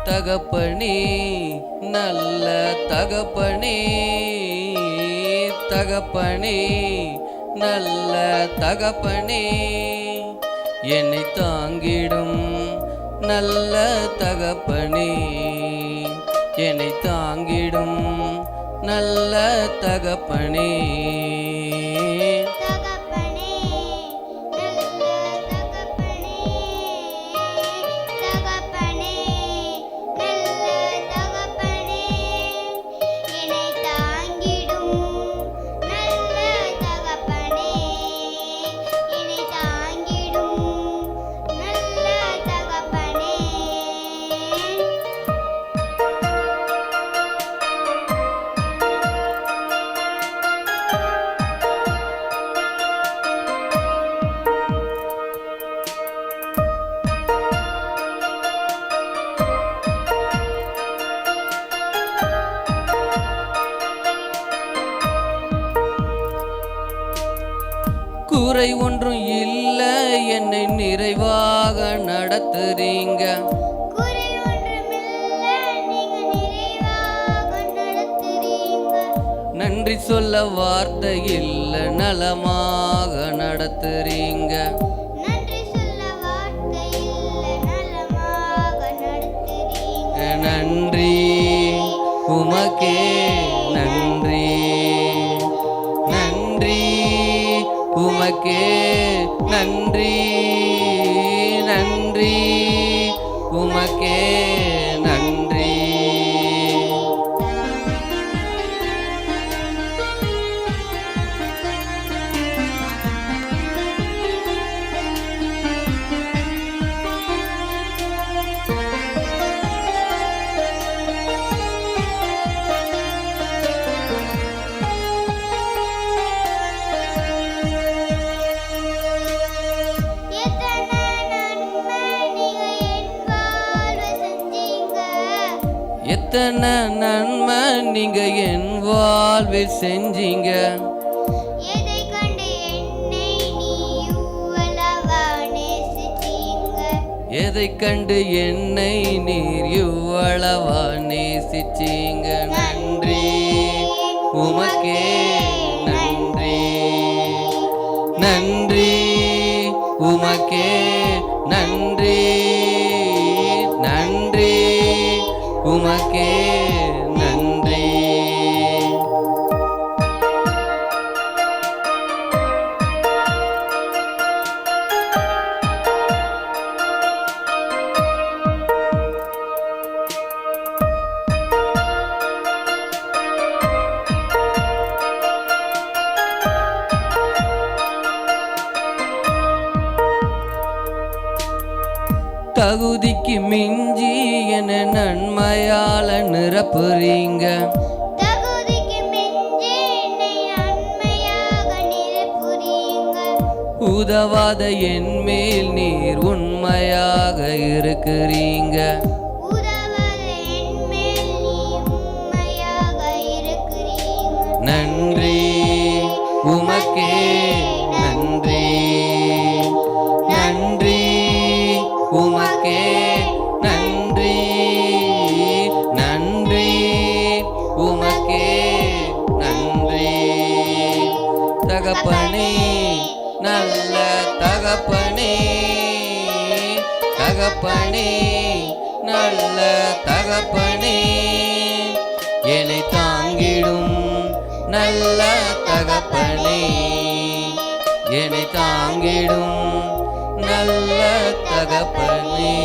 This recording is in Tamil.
தகப்பனே நல்ல தகப்பனே தகப்பனே நல்ல தகப்பனே என்னை தாங்கிடும் நல்ல தகப்பனே என்னை தாங்கிடும் நல்ல தகப்பனே குறை ஒன்றும் இல்லை என்னை நிறைவாக நடத்துறீங்க நன்றி சொல்ல வார்த்தை இல்லை நலமாக நடத்துறீங்க நன்றி உமக்கே நன்றி நன்றி உமக்கே நன்றி நன்றி உமக்கே நன்றி எத்தனை நன்மை நீங்க என் வாழ்வில் செஞ்சீங்க எதை கண்டு என்னை நீர் இவ்வளவா நேசிச்சீங்க நன்றி உமக்கே நன்றி நன்றி உமக்கே நன்றி நன்றி உமக்கே நன்றி தகுதிக்கு மிஞ்சி என்ன நன்மையால நிரப்புறீங்க உதவாத என் மேல் நீர் உண்மையாக இருக்கிறீங்க நன்றி உமக்கே நன்றி நன்றி உமக்கே நன்றி நன்றி உமக்கே நன்றி தகப்பனே நல்ல தகப்பனே தகப்பனே நல்ல தகப்பனே என்னை தாங்கிடும் நல்ல தகப்பனே என்னை தாங்கிடும் நல்ல தகப்பனே